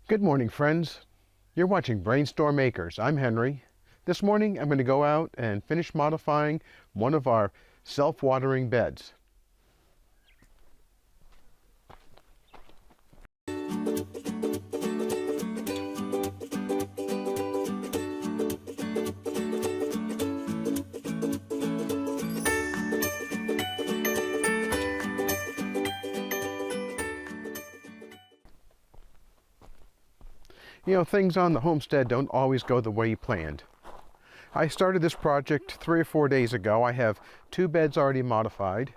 Good morning, friends. You're watching Brainstorm Acres. I'm Henry. This morning I'm going to go out and finish modifying one of our self-watering beds. You know, things on the homestead don't always go the way you planned. I started this project 3 or 4 days ago. I have 2 beds already modified,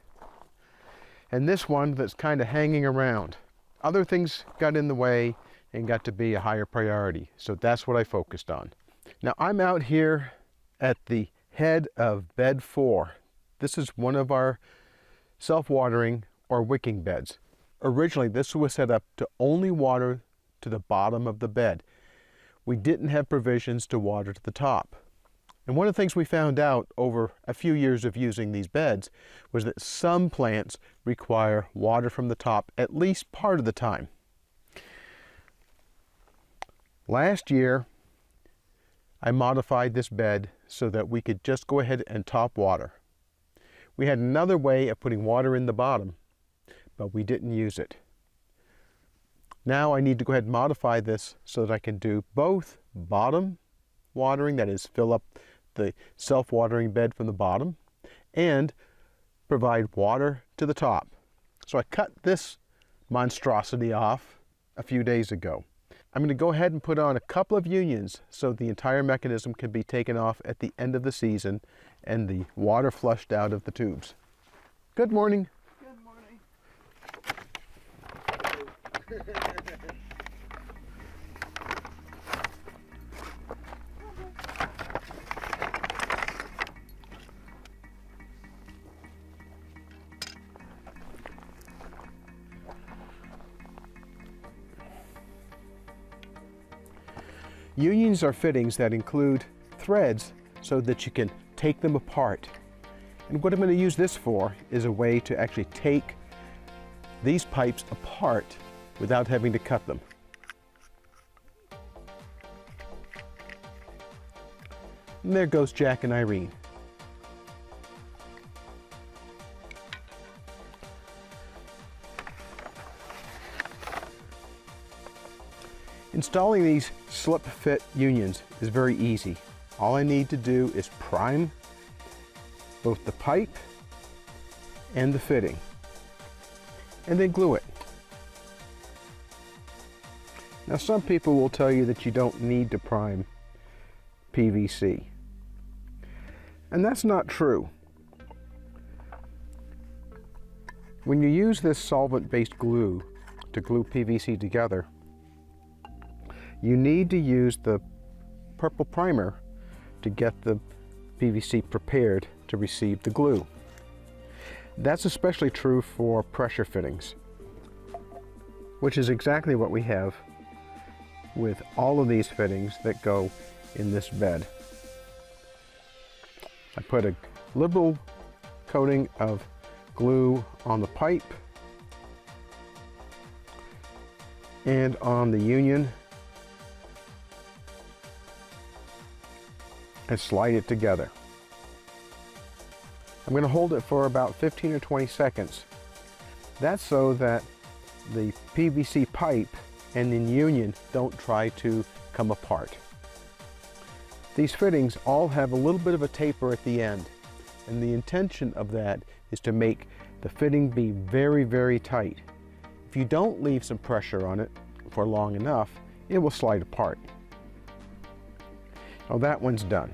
and this one that's kind of hanging around. Other things got in the way and got to be a higher priority, so that's what I focused on. Now I'm out here at the head of bed 4. This is one of our self-watering or wicking beds. Originally this was set up to only water to the bottom of the bed. We didn't have provisions to water to the top. And one of the things we found out over a few years of using these beds was that some plants require water from the top at least part of the time. Last year, I modified this bed so that we could just go ahead and top water. We had another way of putting water in the bottom, but we didn't use it. Now I need to go ahead and modify this so that I can do both bottom watering, that is fill up the self-watering bed from the bottom, and provide water to the top. So I cut this monstrosity off a few days ago. I'm going to go ahead and put on a couple of unions so the entire mechanism can be taken off at the end of the season and the water flushed out of the tubes. Good morning. Good morning. Unions are fittings that include threads so that you can take them apart. And what I'm going to use this for is a way to actually take these pipes apart without having to cut them. And there goes Jack and Irene. Installing these slip fit unions is very easy. All I need to do is prime both the pipe and the fitting, and then glue it. Now some people will tell you that you don't need to prime PVC, and that's not true. When you use this solvent-based glue to glue PVC together, you need to use the purple primer to get the PVC prepared to receive the glue. That's especially true for pressure fittings, which is exactly what we have with all of these fittings that go in this bed. I put a liberal coating of glue on the pipe and on the union and slide it together. I'm going to hold it for about 15 or 20 seconds. That's so that the PVC pipe and the union don't try to come apart. These fittings all have a little bit of a taper at the end, and the intention of that is to make the fitting be very, very tight. If you don't leave some pressure on it for long enough, it will slide apart. Well, that one's done.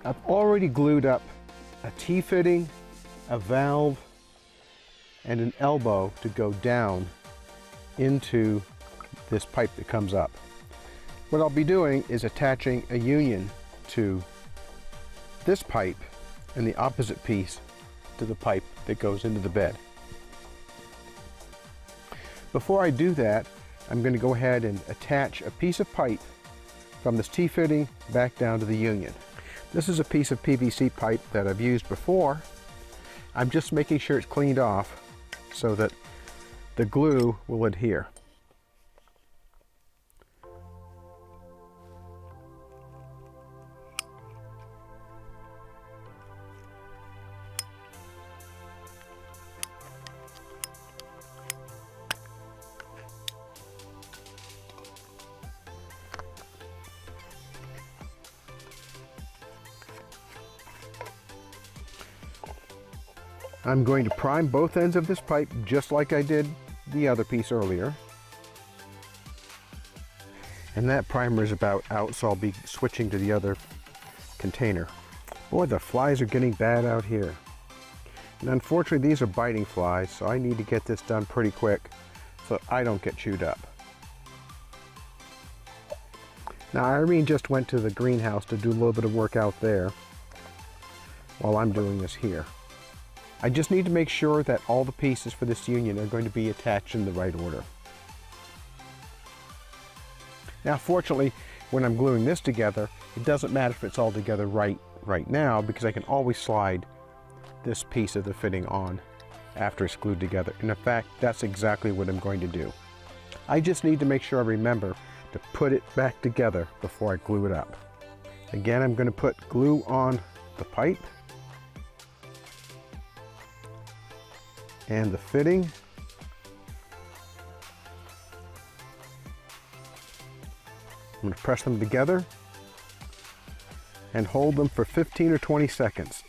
I've already glued up a T-fitting, a valve, and an elbow to go down into this pipe that comes up. What I'll be doing is attaching a union to this pipe and the opposite piece to the pipe that goes into the bed. Before I do that, I'm going to go ahead and attach a piece of pipe from this T-fitting back down to the union. This is a piece of PVC pipe that I've used before. I'm just making sure it's cleaned off so that the glue will adhere. I'm going to prime both ends of this pipe just like I did the other piece earlier. And that primer is about out, so I'll be switching to the other container. Boy, the flies are getting bad out here. And unfortunately, these are biting flies, so I need to get this done pretty quick so I don't get chewed up. Now, Irene just went to the greenhouse to do a little bit of work out there while I'm doing this here. I just need to make sure that all the pieces for this union are going to be attached in the right order. Now, fortunately, when I'm gluing this together, it doesn't matter if it's all together right now, because I can always slide this piece of the fitting on after it's glued together. And in fact, that's exactly what I'm going to do. I just need to make sure I remember to put it back together before I glue it up. Again, I'm going to put glue on the pipe and the fitting. I'm going to press them together and hold them for 15 or 20 seconds.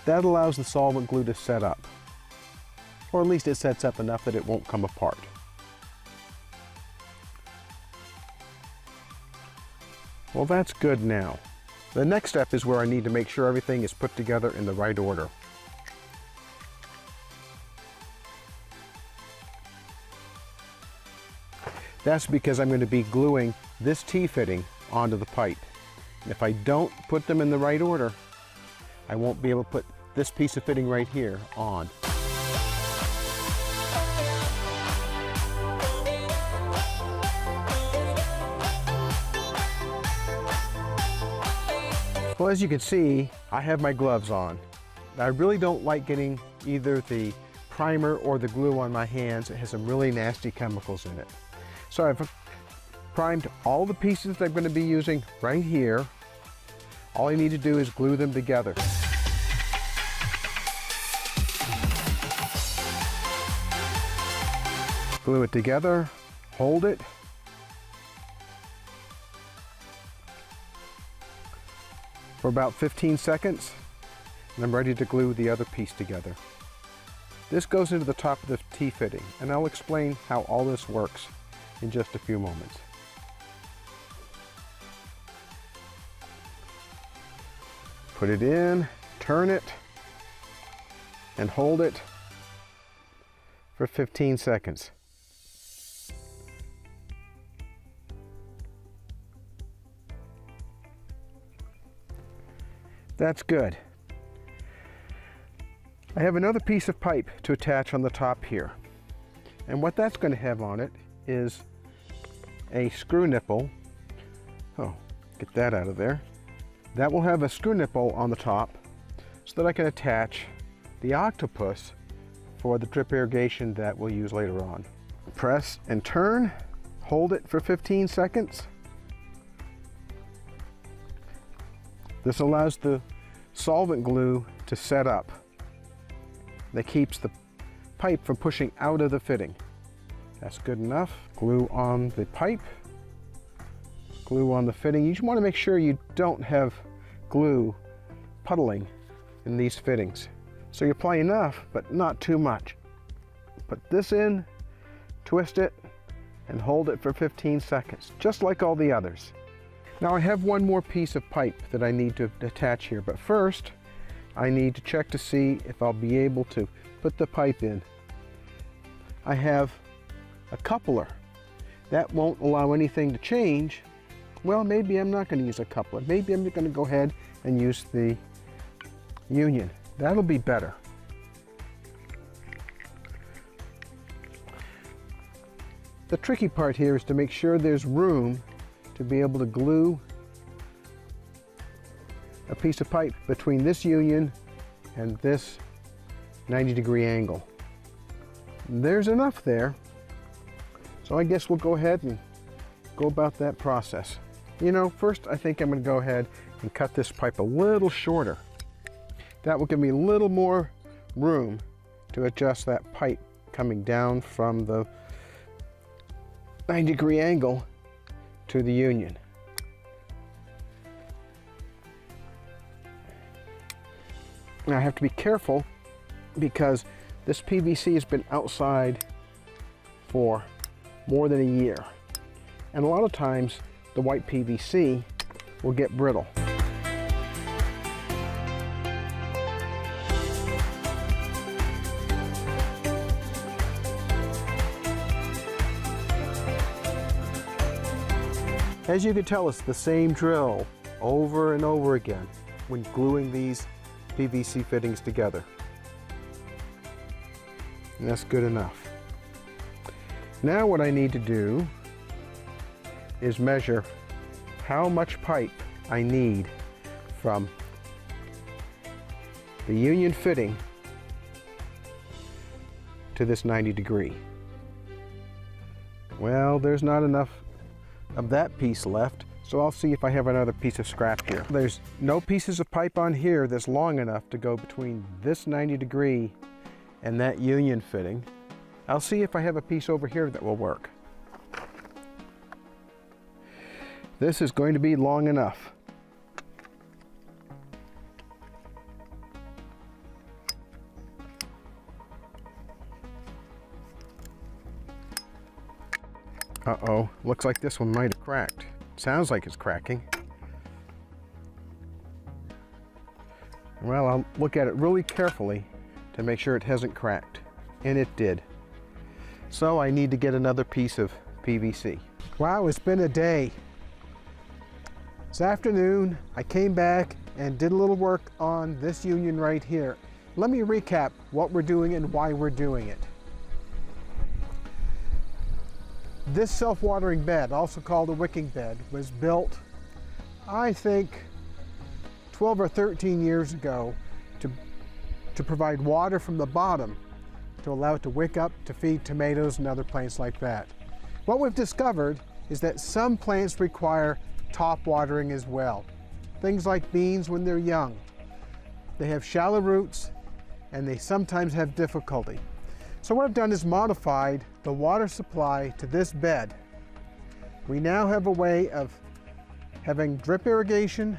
That allows the solvent glue to set up, or at least it sets up enough that it won't come apart. Well, that's good now. The next step is where I need to make sure everything is put together in the right order. That's because I'm going to be gluing this T-fitting onto the pipe. And if I don't put them in the right order, I won't be able to put this piece of fitting right here on. Well, as you can see, I have my gloves on. I really don't like getting either the primer or the glue on my hands. It has some really nasty chemicals in it. So I've primed all the pieces that I'm going to be using right here. All I need to do is glue them together. Glue it together, hold it, for about 15 seconds, and I'm ready to glue the other piece together. This goes into the top of the T-fitting, and I'll explain how all this works in just a few moments. Put it in, turn it, and hold it for 15 seconds. That's good. I have another piece of pipe to attach on the top here. And what that's going to have on it is a screw nipple. Oh, get that out of there. That will have a screw nipple on the top so that I can attach the octopus for the drip irrigation that we'll use later on. Press and turn, hold it for 15 seconds. This allows the solvent glue to set up. That keeps the pipe from pushing out of the fitting. That's good enough. Glue on the pipe, glue on the fitting. You just want to make sure you don't have glue puddling in these fittings. So you apply enough, but not too much. Put this in, twist it, and hold it for 15 seconds, just like all the others. Now I have one more piece of pipe that I need to attach here, but first I need to check to see if I'll be able to put the pipe in. I have a coupler. That won't allow anything to change. Well, maybe I'm not going to use a coupler. Maybe I'm going to go ahead and use the union. That'll be better. The tricky part here is to make sure there's room to be able to glue a piece of pipe between this union and this 90-degree angle. There's enough there, so I guess we'll go ahead and go about that process. You know, first I think I'm going to go ahead and cut this pipe a little shorter. That will give me a little more room to adjust that pipe coming down from the 90-degree angle to the union. And I have to be careful because this PVC has been outside for more than a year. And a lot of times the white PVC will get brittle. As you can tell, it's the same drill over and over again when gluing these PVC fittings together. And that's good enough. Now what I need to do is measure how much pipe I need from the union fitting to this 90°. Well, there's not enough of that piece left, so I'll see if I have another piece of scrap here. There's no pieces of pipe on here that's long enough to go between this 90° and that union fitting. I'll see if I have a piece over here that will work. This is going to be long enough. Uh-oh, looks like this one might have cracked. Sounds like it's cracking. Well, I'll look at it really carefully to make sure it hasn't cracked. And it did. So I need to get another piece of PVC. Wow, it's been a day. This afternoon, I came back and did a little work on this union right here. Let me recap what we're doing and why we're doing it. This self-watering bed, also called a wicking bed, was built, I think, 12 or 13 years ago to provide water from the bottom to allow it to wick up to feed tomatoes and other plants like that. What we've discovered is that some plants require top watering as well. Things like beans when they're young. They have shallow roots and they sometimes have difficulty. So what I've done is modified the water supply to this bed. We now have a way of having drip irrigation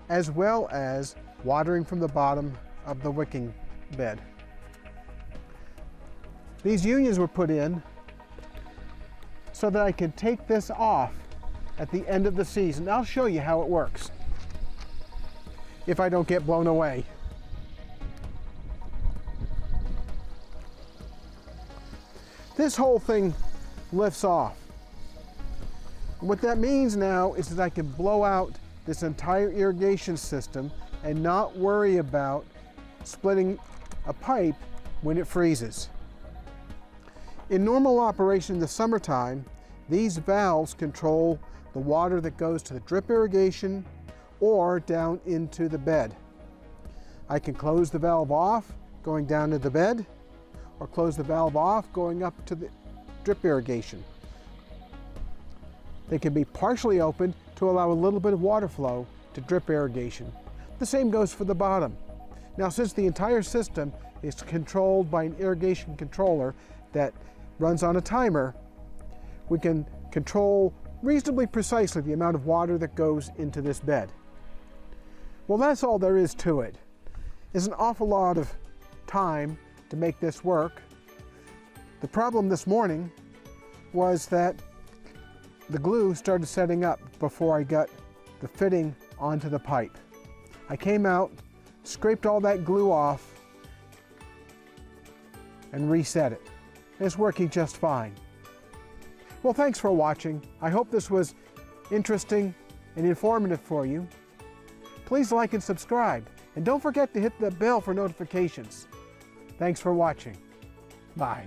as well as watering from the bottom of the wicking bed. These unions were put in so that I can take this off at the end of the season. I'll show you how it works if I don't get blown away. This whole thing lifts off. What that means now is that I can blow out this entire irrigation system and not worry about splitting a pipe when it freezes. In normal operation in the summertime, these valves control the water that goes to the drip irrigation or down into the bed. I can close the valve off going down to the bed, or close the valve off going up to the drip irrigation. They can be partially opened to allow a little bit of water flow to drip irrigation. The same goes for the bottom. Now, since the entire system is controlled by an irrigation controller that runs on a timer, we can control reasonably precisely the amount of water that goes into this bed. Well, that's all there is to it. It's an awful lot of time to make this work. The problem this morning was that the glue started setting up before I got the fitting onto the pipe. I came out, scraped all that glue off, and reset it. It's working just fine. Well, thanks for watching. I hope this was interesting and informative for you. Please like and subscribe, and don't forget to hit the bell for notifications. Thanks for watching. Bye.